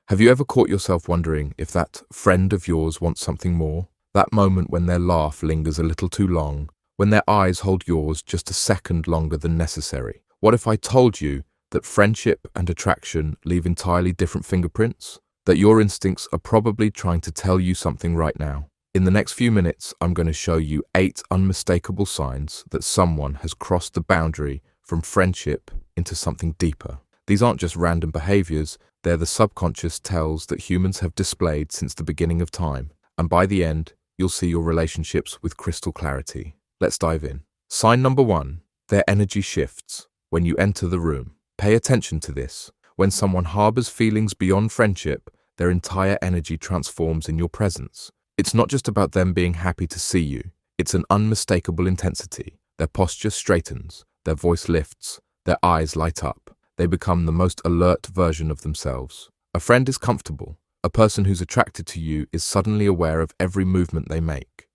Have you ever caught yourself wondering if that friend of yours wants something more? That moment when their laugh lingers a little too long, when their eyes hold yours just a second longer than necessary. What if I told you that friendship and attraction leave entirely different fingerprints? That your instincts are probably trying to tell you something right now? In the next few minutes, I'm going to show you 8 unmistakable signs that someone has crossed the boundary from friendship into something deeper. These aren't just random behaviors, they're the subconscious tells that humans have displayed since the beginning of time. And by the end, you'll see your relationships with crystal clarity. Let's dive in. Sign number 1, their energy shifts when you enter the room. Pay attention to this. When someone harbors feelings beyond friendship, their entire energy transforms in your presence. It's not just about them being happy to see you. It's an unmistakable intensity. Their posture straightens, their voice lifts, their eyes light up. They become the most alert version of themselves. A friend is comfortable. A person who's attracted to you is suddenly aware of every movement they make.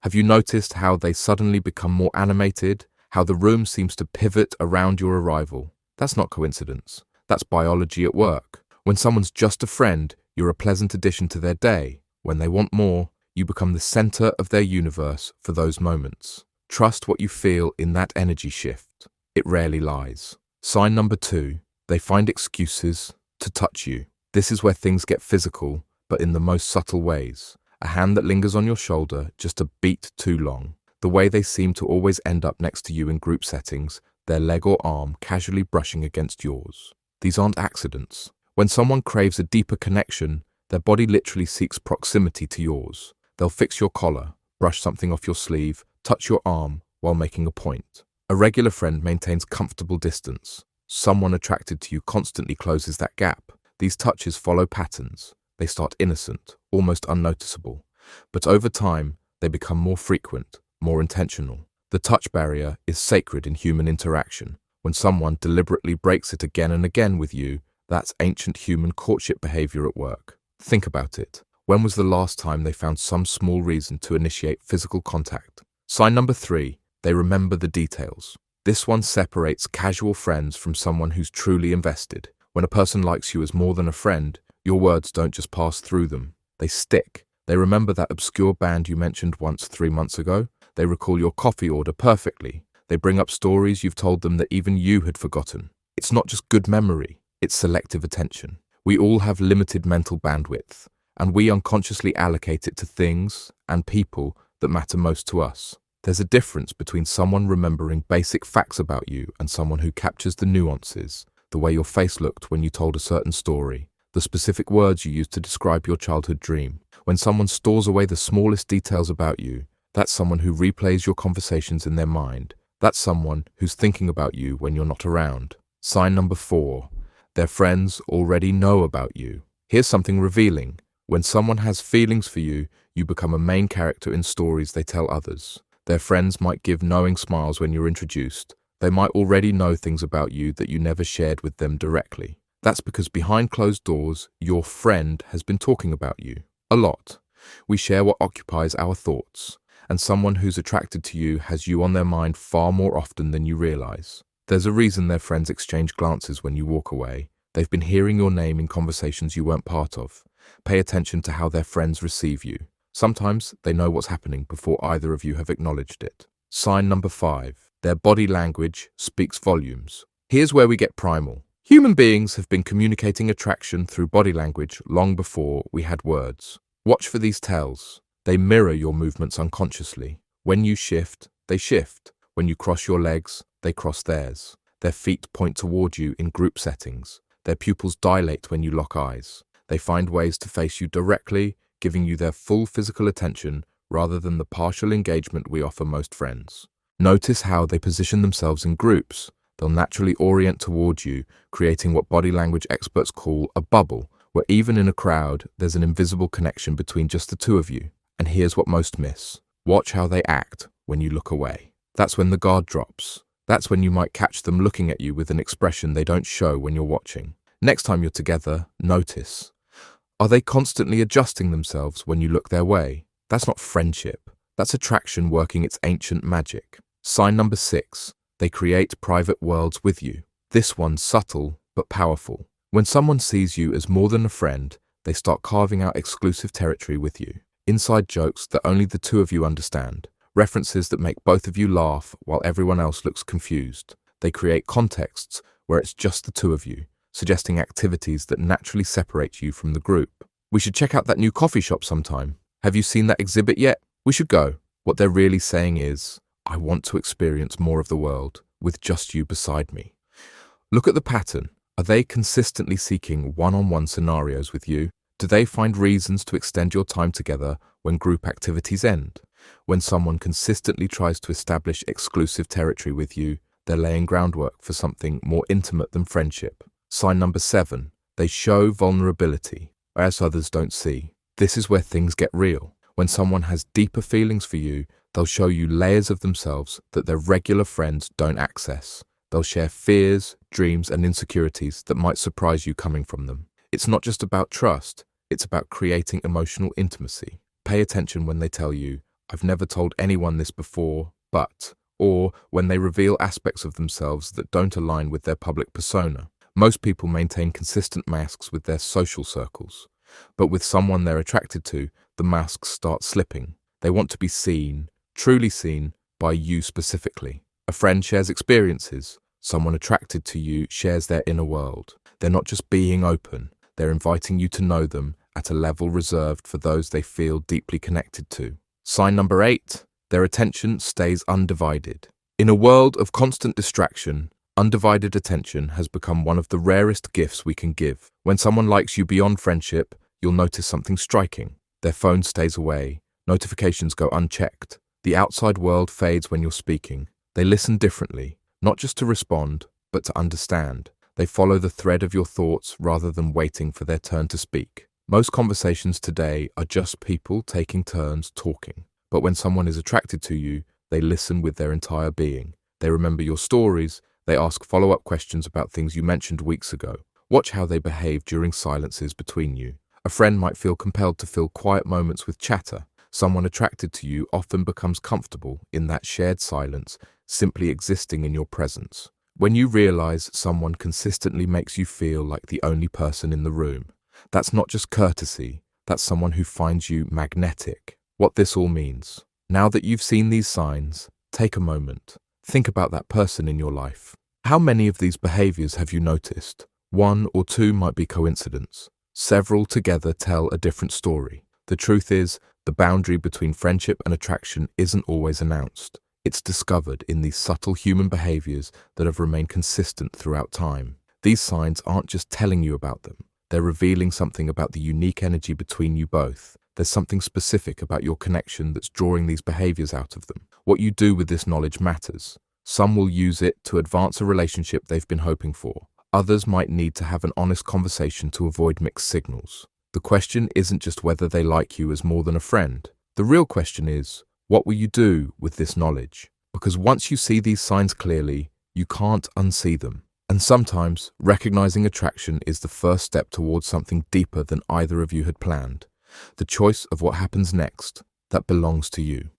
Have you noticed how they suddenly become more animated? How the room seems to pivot around your arrival? That's not coincidence. That's biology at work. When someone's just a friend, you're a pleasant addition to their day. When they want more, you become the center of their universe for those moments. Trust what you feel in that energy shift. It rarely lies. Sign number 2, they find excuses to touch you. This is where things get physical, but in the most subtle ways. A hand that lingers on your shoulder just a beat too long. The way they seem to always end up next to you in group settings, their leg or arm casually brushing against yours. These aren't accidents. When someone craves a deeper connection, their body literally seeks proximity to yours. They'll fix your collar, brush something off your sleeve, touch your arm while making a point. A regular friend maintains comfortable distance. Someone attracted to you constantly closes that gap. These touches follow patterns. They start innocent, almost unnoticeable. But over time, they become more frequent, more intentional. The touch barrier is sacred in human interaction. When someone deliberately breaks it again and again with you, that's ancient human courtship behavior at work. Think about it. When was the last time they found some small reason to initiate physical contact? Sign number 3, they remember the details. This one separates casual friends from someone who's truly invested. When a person likes you as more than a friend, your words don't just pass through them. They stick. They remember that obscure band you mentioned once 3 months ago. They recall your coffee order perfectly. They bring up stories you've told them that even you had forgotten. It's not just good memory, it's selective attention. We all have limited mental bandwidth, and we unconsciously allocate it to things and people that matter most to us. There's a difference between someone remembering basic facts about you and someone who captures the nuances, the way your face looked when you told a certain story, the specific words you used to describe your childhood dream. When someone stores away the smallest details about you, that's someone who replays your conversations in their mind. That's someone who's thinking about you when you're not around. Sign number 4, their friends already know about you. Here's something revealing. When someone has feelings for you, you become a main character in stories they tell others. Their friends might give knowing smiles when you're introduced. They might already know things about you that you never shared with them directly. That's because behind closed doors, your friend has been talking about you. A lot. We share what occupies our thoughts, and someone who's attracted to you has you on their mind far more often than you realize. There's a reason their friends exchange glances when you walk away. They've been hearing your name in conversations you weren't part of. Pay attention to how their friends receive you. Sometimes they know what's happening before either of you have acknowledged it. Sign number 5, their body language speaks volumes. Here's where we get primal. Human beings have been communicating attraction through body language long before we had words. Watch for these tells. They mirror your movements unconsciously. When you shift, they shift. When you cross your legs, they cross theirs. Their feet point toward you in group settings. Their pupils dilate when you lock eyes. They find ways to face you directly, giving you their full physical attention rather than the partial engagement we offer most friends. Notice how they position themselves in groups. They'll naturally orient toward you, creating what body language experts call a bubble, where even in a crowd, there's an invisible connection between just the two of you. And here's what most miss. Watch how they act when you look away. That's when the guard drops. That's when you might catch them looking at you with an expression they don't show when you're watching. Next time you're together, notice. Are they constantly adjusting themselves when you look their way? That's not friendship. That's attraction working its ancient magic. Sign number 6. They create private worlds with you. This one's subtle but powerful. When someone sees you as more than a friend, they start carving out exclusive territory with you. Inside jokes that only the two of you understand. References that make both of you laugh while everyone else looks confused. They create contexts where it's just the two of you, suggesting activities that naturally separate you from the group. We should check out that new coffee shop sometime. Have you seen that exhibit yet? We should go. What they're really saying is, I want to experience more of the world with just you beside me. Look at the pattern. Are they consistently seeking one-on-one scenarios with you? Do they find reasons to extend your time together when group activities end? When someone consistently tries to establish exclusive territory with you, they're laying groundwork for something more intimate than friendship. Sign number 7, they show vulnerability, as others don't see. This is where things get real. When someone has deeper feelings for you, they'll show you layers of themselves that their regular friends don't access. They'll share fears, dreams, and insecurities that might surprise you coming from them. It's not just about trust, it's about creating emotional intimacy. Pay attention when they tell you, I've never told anyone this before, but, or when they reveal aspects of themselves that don't align with their public persona. Most people maintain consistent masks with their social circles, but with someone they're attracted to, the masks start slipping. They want to be seen, truly seen, by you specifically. A friend shares experiences. Someone attracted to you shares their inner world. They're not just being open, they're inviting you to know them at a level reserved for those they feel deeply connected to. Sign number 8, their attention stays undivided. In a world of constant distraction, undivided attention has become one of the rarest gifts we can give. When someone likes you beyond friendship, you'll notice something striking. Their phone stays away, notifications go unchecked, the outside world fades when you're speaking. They listen differently, not just to respond, but to understand. They follow the thread of your thoughts rather than waiting for their turn to speak. Most conversations today are just people taking turns talking. But when someone is attracted to you, they listen with their entire being. They remember your stories. They ask follow-up questions about things you mentioned weeks ago. Watch how they behave during silences between you. A friend might feel compelled to fill quiet moments with chatter. Someone attracted to you often becomes comfortable in that shared silence, simply existing in your presence. When you realize someone consistently makes you feel like the only person in the room, that's not just courtesy, that's someone who finds you magnetic. What this all means. Now that you've seen these signs, take a moment. Think about that person in your life. How many of these behaviors have you noticed? 1 or 2 might be coincidence. Several together tell a different story. The truth is, the boundary between friendship and attraction isn't always announced. It's discovered in these subtle human behaviors that have remained consistent throughout time. These signs aren't just telling you about them. They're revealing something about the unique energy between you both. There's something specific about your connection that's drawing these behaviors out of them. What you do with this knowledge matters. Some will use it to advance a relationship they've been hoping for. Others might need to have an honest conversation to avoid mixed signals. The question isn't just whether they like you as more than a friend. The real question is, what will you do with this knowledge? Because once you see these signs clearly, you can't unsee them. And sometimes, recognizing attraction is the first step towards something deeper than either of you had planned. The choice of what happens next, that belongs to you.